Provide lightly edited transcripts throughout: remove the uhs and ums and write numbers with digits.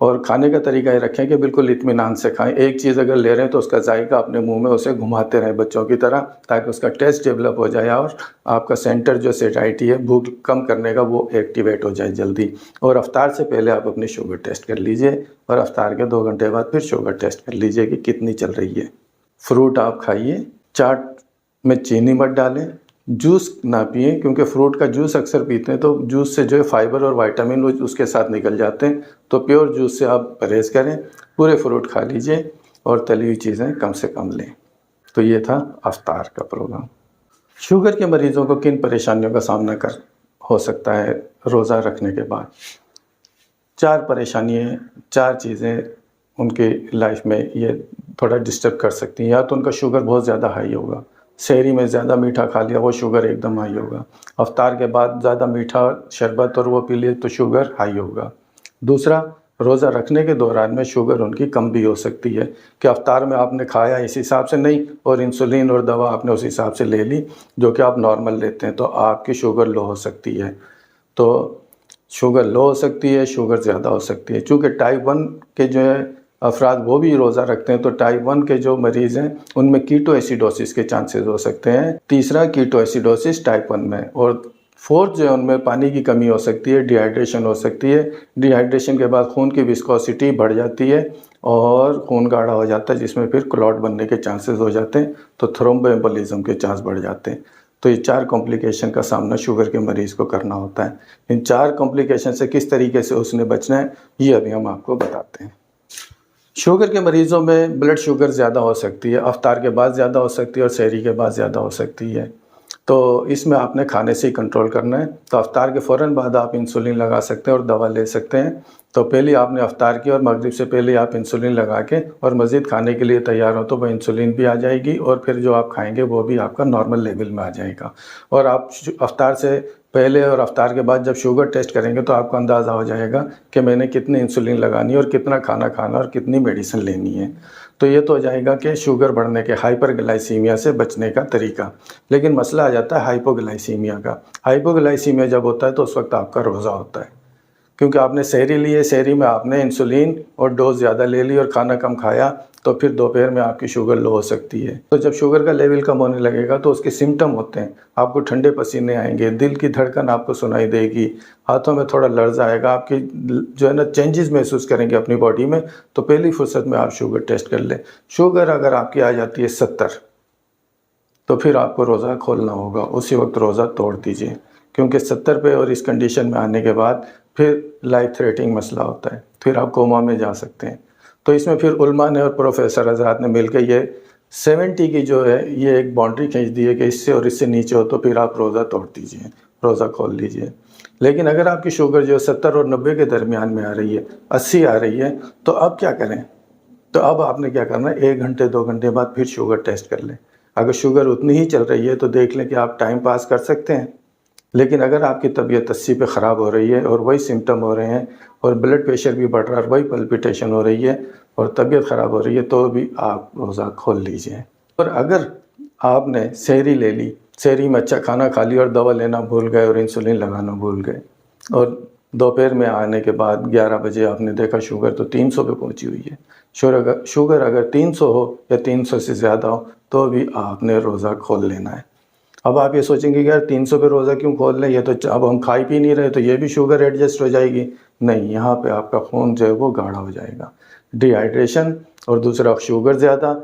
اور کھانے کا طریقہ یہ رکھیں کہ بالکل اطمینان سے کھائیں. ایک چیز اگر لے رہے ہیں تو اس کا ذائقہ اپنے منہ میں اسے گھماتے رہیں بچوں کی طرح، تاکہ اس کا ٹیسٹ ڈیولپ ہو جائے اور آپ کا سینٹر جو سیٹائٹی ہے بھوک کم کرنے کا وہ ایکٹیویٹ ہو جائے جلدی. اور افطار سے پہلے آپ اپنی شوگر ٹیسٹ کر لیجئے، اور افطار کے 2 گھنٹے بعد پھر شوگر ٹیسٹ کر لیجئے کہ کتنی چل رہی ہے. فروٹ آپ کھائیے، چاٹ میں چینی مت ڈالیں، جوس نہ پئیں کیونکہ فروٹ کا جوس اکثر پیتے ہیں تو جوس سے جو ہے فائبر اور وائٹامن اس کے ساتھ نکل جاتے ہیں، تو پیور جوس سے آپ پرہیز کریں. پورے فروٹ کھا لیجئے اور تلی ہوئی چیزیں کم سے کم لیں. تو یہ تھا افطار کا پروگرام. شوگر کے مریضوں کو کن پریشانیوں کا سامنا ہو سکتا ہے روزہ رکھنے کے بعد؟ 4 پریشانیاں، 4 چیزیں ان کی لائف میں یہ تھوڑا ڈسٹرب کر سکتی ہیں. یا تو ان کا شوگر بہت زیادہ ہائی ہوگا، سحری میں زیادہ میٹھا کھا لیا وہ شوگر ایک دم ہائی ہوگا. افطار کے بعد زیادہ میٹھا شربت اور وہ پی لیے تو شوگر ہائی ہوگا. دوسرا، روزہ رکھنے کے دوران میں شوگر ان کی کم بھی ہو سکتی ہے کہ افطار میں آپ نے کھایا اس حساب سے نہیں اور انسولین اور دوا آپ نے اس حساب سے لے لی جو کہ آپ نارمل لیتے ہیں، تو آپ کی شوگر لو ہو سکتی ہے. تو شوگر لو ہو سکتی ہے، شوگر زیادہ ہو سکتی ہے. چونکہ ٹائپ 1 کے جو ہے افراد وہ بھی روزہ رکھتے ہیں، تو ٹائپ 1 کے جو مریض ہیں ان میں کیٹو ایسیڈوسس کے چانسز ہو سکتے ہیں. تیسرا، کیٹو ایسیڈوسس ٹائپ 1 میں. اور فورتھ جو ہے ان میں پانی کی کمی ہو سکتی ہے، ڈی ہائیڈریشن ہو سکتی ہے. ڈی ہائیڈریشن کے بعد خون کی وسکوسٹی بڑھ جاتی ہے اور خون گاڑھا ہو جاتا ہے، جس میں پھر کلوٹ بننے کے چانسز ہو جاتے ہیں، تو تھرومبو ایمبولزم کے چانس بڑھ جاتے ہیں. تو یہ 4 کمپلیکیشن کا سامنا شوگر کے مریض کو کرنا ہوتا ہے. ان 4 کمپلیکیشن سے کس طریقے سے اس نے بچنا ہے یہ ابھی ہم آپ کو بتاتے ہیں. شوگر کے مریضوں میں بلڈ شوگر زیادہ ہو سکتی ہے، افطار کے بعد زیادہ ہو سکتی ہے اور سحری کے بعد زیادہ ہو سکتی ہے. تو اس میں آپ نے کھانے سے ہی کنٹرول کرنا ہے. تو افطار کے فوراً بعد آپ انسولین لگا سکتے ہیں اور دوا لے سکتے ہیں. تو پہلے آپ نے افطار کی اور مغرب سے پہلے آپ انسولین لگا کے اور مزید کھانے کے لیے تیار ہو تو وہ انسولین بھی آ جائے گی اور پھر جو آپ کھائیں گے وہ بھی آپ کا نارمل لیول میں آ جائے گا. اور آپ افطار سے پہلے اور افطار کے بعد جب شوگر ٹیسٹ کریں گے تو آپ کو اندازہ ہو جائے گا کہ میں نے کتنی انسولین لگانی ہے اور کتنا کھانا کھانا اور کتنی میڈیسن لینی ہے. تو یہ تو ہو جائے گا کہ شوگر بڑھنے کے ہائپر گلائسیمیا سے بچنے کا طریقہ. لیکن مسئلہ آ جاتا ہے ہائپو گلائسیمیا کا. ہائپو گلائسیمیا جب ہوتا ہے تو اس وقت آپ کا روزہ ہوتا ہے، کیونکہ آپ نے سحری لی ہے، سحری میں آپ نے انسولین اور ڈوز زیادہ لے لی اور کھانا کم کھایا، تو پھر دوپہر میں آپ کی شوگر لو ہو سکتی ہے. تو جب شوگر کا لیول کم ہونے لگے گا تو اس کے سمٹم ہوتے ہیں، آپ کو ٹھنڈے پسینے آئیں گے، دل کی دھڑکن آپ کو سنائی دے گی، ہاتھوں میں تھوڑا لرز آئے گا، آپ کی جو ہے نا چینجز محسوس کریں گے اپنی باڈی میں. تو پہلی فرصت میں آپ شوگر ٹیسٹ کر لیں. شوگر اگر آپ کی آ جاتی ہے 70 تو پھر آپ کو روزہ کھولنا ہوگا، اسی وقت روزہ توڑ دیجئے، کیونکہ 70 پہ اور اس کنڈیشن میں آنے کے بعد پھر لائف تھریٹنگ مسئلہ ہوتا ہے، پھر آپ کوما میں جا سکتے ہیں. تو اس میں پھر علماء نے اور پروفیسر حضرات نے مل کے یہ 70 کی جو ہے یہ ایک باؤنڈری کھینچ دی ہے کہ اس سے اور اس سے نیچے ہو تو پھر آپ روزہ توڑ دیجئے، روزہ کھول لیجئے. لیکن اگر آپ کی شوگر جو 70 اور 90 کے درمیان میں آ رہی ہے، 80 آ رہی ہے، تو اب کیا کریں؟ تو اب آپ نے کیا کرنا ہے، 1 گھنٹے 2 گھنٹے بعد پھر شوگر ٹیسٹ کر لیں. اگر شوگر اتنی ہی چل رہی ہے تو دیکھ لیں کہ آپ ٹائم پاس کر سکتے ہیں. لیکن اگر آپ کی طبیعت 80 پہ خراب ہو رہی ہے اور وہی سمٹم ہو رہے ہیں اور بلڈ پریشر بھی بڑھ رہا ہے اور وہی پلپیٹیشن ہو رہی ہے اور طبیعت خراب ہو رہی ہے تو بھی آپ روزہ کھول لیجئے. اور اگر آپ نے سحری لے لی، سحری میں اچھا کھانا کھا لیا اور دوا لینا بھول گئے اور انسولین لگانا بھول گئے، اور دوپہر میں آنے کے بعد 11 بجے آپ نے دیکھا شوگر تو 300 پہ پہنچی ہوئی ہے، شوگر اگر 300 ہو یا 300 سے زیادہ ہو تو بھی آپ نے روزہ کھول لینا ہے. اب آپ یہ سوچیں گے کہ یار 300 پہ روزہ کیوں کھول لیں، یہ تو اب ہم کھائی پی نہیں رہے تو یہ بھی شوگر ایڈجسٹ ہو جائے گی. نہیں، یہاں پہ آپ کا خون جو ہے وہ گاڑھا ہو جائے گا، ڈی ہائیڈریشن اور دوسرا شوگر زیادہ،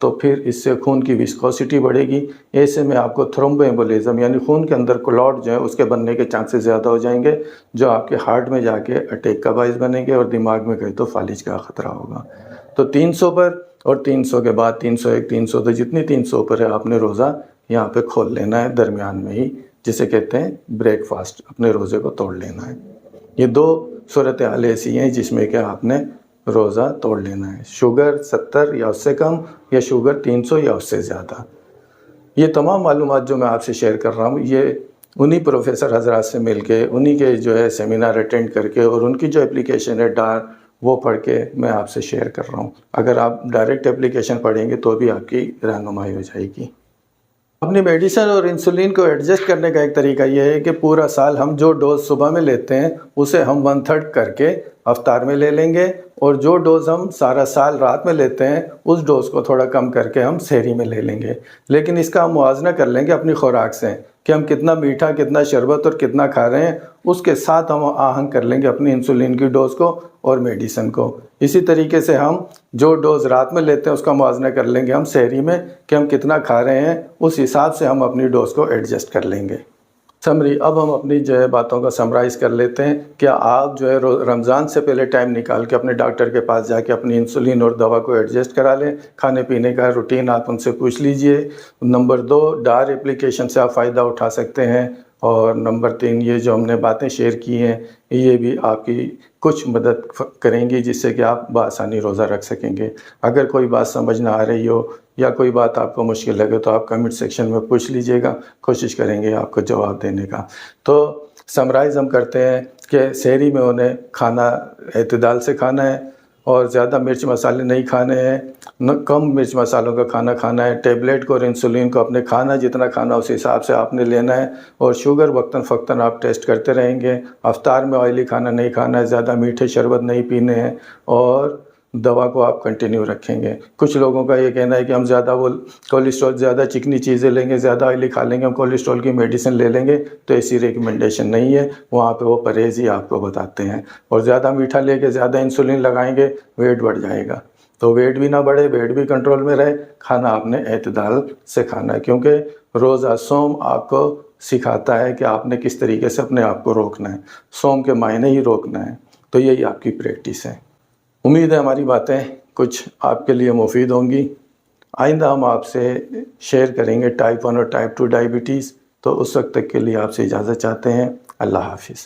تو پھر اس سے خون کی وسکوسٹی بڑھے گی. ایسے میں آپ کو تھرومبو ایمبولزم یعنی خون کے اندر کلاٹ جو ہے اس کے بننے کے چانسز زیادہ ہو جائیں گے، جو آپ کے ہارٹ میں جا کے اٹیک کا باعث بنیں گے اور دماغ میں گئے تو فالج کا خطرہ ہوگا. تو 300 پر اور 300 کے بعد 301 300 تو جتنی 300 پر ہے آپ نے روزہ یہاں پہ کھول لینا ہے درمیان میں ہی، جسے کہتے ہیں بریک فاسٹ، اپنے روزے کو توڑ لینا ہے. یہ 2 صورتحال ایسی ہیں جس میں کہ آپ نے روزہ توڑ لینا ہے، شوگر 70 یا اس سے کم یا شوگر 300 یا اس سے زیادہ. یہ تمام معلومات جو میں آپ سے شیئر کر رہا ہوں یہ انہی پروفیسر حضرات سے مل کے، انہی کے جو ہے سیمینار اٹینڈ کر کے اور ان کی جو اپلیکیشن ہے ڈار وہ پڑھ کے میں آپ سے شیئر کر رہا ہوں. اگر آپ ڈائریکٹ اپلیکیشن پڑھیں گے تو بھی آپ کی رہنمائی ہو جائے گی. اپنی میڈیسن اور انسولین کو ایڈجسٹ کرنے کا ایک طریقہ یہ ہے کہ پورا سال ہم جو ڈوز صبح میں لیتے ہیں اسے ہم 1/3 کر کے افطار میں لے لیں گے، اور جو ڈوز ہم سارا سال رات میں لیتے ہیں اس ڈوز کو تھوڑا کم کر کے ہم سحری میں لے لیں گے۔ لیکن اس کا ہم موازنہ کر لیں گے اپنی خوراک سے کہ ہم کتنا میٹھا، کتنا شربت اور کتنا کھا رہے ہیں، اس کے ساتھ ہم آہنگ کر لیں گے اپنی انسولین کی ڈوز کو اور میڈیسن کو۔ اسی طریقے سے ہم جو ڈوز رات میں لیتے ہیں اس کا موازنہ کر لیں گے ہم سحری میں کہ ہم کتنا کھا رہے ہیں، اس حساب سے ہم اپنی ڈوز کو ایڈجسٹ کر لیں گے۔ سمری، اب ہم اپنی باتوں کا سمرائز کر لیتے ہیں۔ کیا آپ رمضان سے پہلے ٹائم نکال کے اپنے ڈاکٹر کے پاس جا کے اپنی انسولین اور دوا کو ایڈجسٹ کرا لیں؟ کھانے پینے کا روٹین آپ ان سے پوچھ لیجئے۔ نمبر 2، ڈار اپلیکیشن سے آپ فائدہ اٹھا سکتے ہیں، اور نمبر 3، یہ جو ہم نے باتیں شیئر کی ہیں یہ بھی آپ کی کچھ مدد کریں گی جس سے کہ آپ بآسانی روزہ رکھ سکیں گے۔ اگر کوئی بات سمجھ نہ آ رہی ہو یا کوئی بات آپ کو مشکل لگے تو آپ کمنٹ سیکشن میں پوچھ لیجئے گا، کوشش کریں گے آپ کو جواب دینے کا۔ تو سمرائز ہم کرتے ہیں کہ سحری میں انہیں کھانا اعتدال سے کھانا ہے، اور زیادہ مرچ مسالے نہیں کھانے ہیں، کم مرچ مسالوں کا کھانا کھانا ہے۔ ٹیبلیٹ کو اور انسولین کو اپنے کھانا جتنا کھانا اس حساب سے آپ نے لینا ہے، اور شوگر وقتاً فوقتاً آپ ٹیسٹ کرتے رہیں گے۔ افطار میں آئلی کھانا نہیں کھانا ہے، زیادہ میٹھے شربت نہیں پینے ہیں، اور دوا کو آپ کنٹینیو رکھیں گے۔ کچھ لوگوں کا یہ کہنا ہے کہ ہم زیادہ کولیسٹرول، زیادہ چکنی چیزیں لیں گے، زیادہ آئلی کھا لیں گے، ہم کولیسٹرول کی میڈیسن لے لیں گے، تو ایسی ریکمنڈیشن نہیں ہے۔ وہاں پہ وہ پرہیز ہی آپ کو بتاتے ہیں۔ اور زیادہ میٹھا لے کے زیادہ انسولین لگائیں گے، ویٹ بڑھ جائے گا۔ تو ویٹ بھی نہ بڑھے، ویٹ بھی کنٹرول میں رہے، کھانا آپ نے اعتدال سے کھانا ہے، کیونکہ روزہ سوم آپ کو سکھاتا ہے کہ آپ نے کس طریقے سے اپنے آپ کو روکنا ہے، سوم کے معنی ہی روکنا ہے۔ تو یہی آپ کی پریکٹس ہے۔ امید ہے ہماری باتیں کچھ آپ کے لیے مفید ہوں گی۔ آئندہ ہم آپ سے شیئر کریں گے ٹائپ 1 اور ٹائپ 2 ڈائبٹیز۔ تو اس وقت تک کے لیے آپ سے اجازت چاہتے ہیں۔ اللہ حافظ۔